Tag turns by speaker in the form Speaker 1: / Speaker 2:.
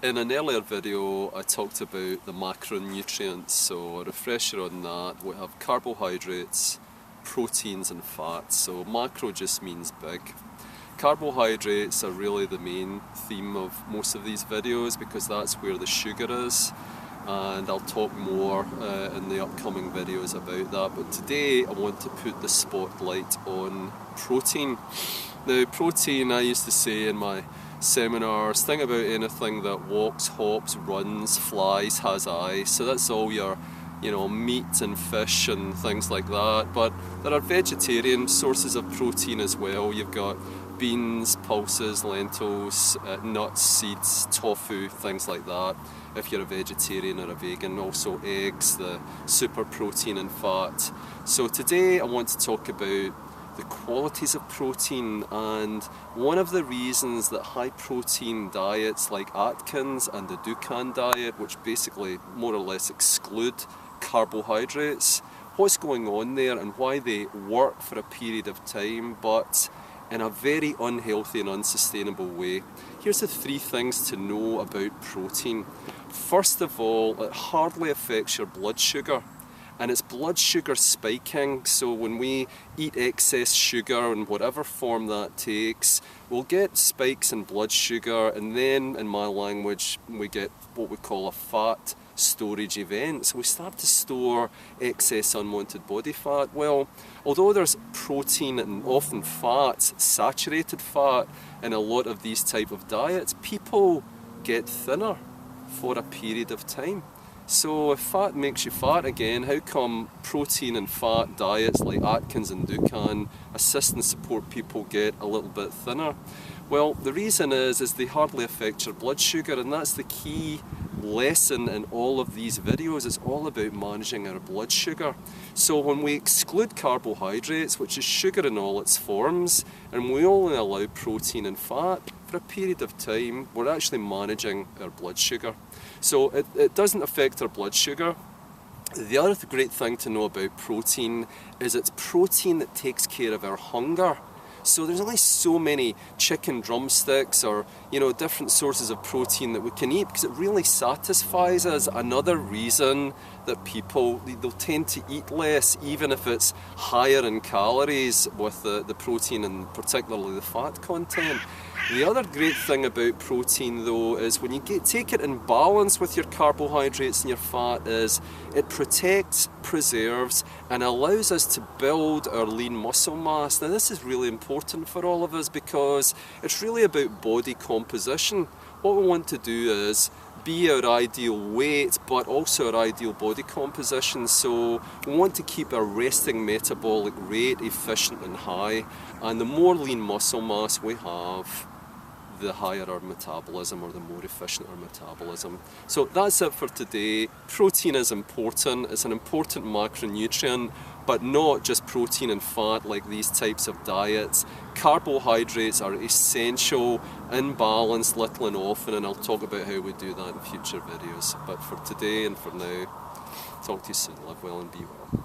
Speaker 1: In an earlier video I talked about the macronutrients, so a refresher on that. We have carbohydrates, proteins and fats. So macro just means big. Carbohydrates are really the main theme of most of these videos because that's where the sugar is, and I'll talk more in the upcoming videos about that. But today I want to put the spotlight on protein. Now protein, I used to say in my seminars, think about anything that walks, hops, runs, flies, has eyes. So that's all your meat and fish and things like that. But there are vegetarian sources of protein as well. You've got beans, pulses, lentils, nuts, seeds, tofu, things like that. If you're a vegetarian or a vegan, also eggs, the super protein and fat. So today I want to talk about the qualities of protein, and one of the reasons that high protein diets like Atkins and the Dukan diet, which basically more or less exclude carbohydrates, what's going on there and why they work for a period of time but in a very unhealthy and unsustainable way. Here's the 3 things to know about protein. First of all, it hardly affects your blood sugar. And it's blood sugar spiking, so when we eat excess sugar in whatever form that takes, we'll get spikes in blood sugar, and then, in my language, we get what we call a fat storage event. So we start to store excess unwanted body fat. Well, although there's protein and often fat, saturated fat, in a lot of these type of diets, people get thinner for a period of time. So if fat makes you fat again, how come protein and fat diets like Atkins and Dukan assist and support people get a little bit thinner? Well, the reason is they hardly affect your blood sugar, and that's the key lesson in all of these videos. It's all about managing our blood sugar. So when we exclude carbohydrates, which is sugar in all its forms, and we only allow protein and fat for a period of time, we're actually managing our blood sugar. So it doesn't affect our blood sugar. The other great thing to know about protein is it's protein that takes care of our hunger. So there's only so many chicken drumsticks or different sources of protein that we can eat because it really satisfies us. Another reason that they'll tend to eat less even if it's higher in calories with the protein and particularly the fat content. The other great thing about protein though is when you take it in balance with your carbohydrates and your fat is it protects, preserves and allows us to build our lean muscle mass. Now this is really important for all of us because it's really about body composition. What we want to do is be our ideal weight but also our ideal body composition. So we want to keep our resting metabolic rate efficient and high, and the more lean muscle mass we have, the higher our metabolism or the more efficient our metabolism. So that's it for today. Protein is important. It's an important macronutrient, but not just protein and fat like these types of diets. Carbohydrates are essential in balance, little and often, and I'll talk about how we do that in future videos. But for today and for now, talk to you soon. Live well and be well.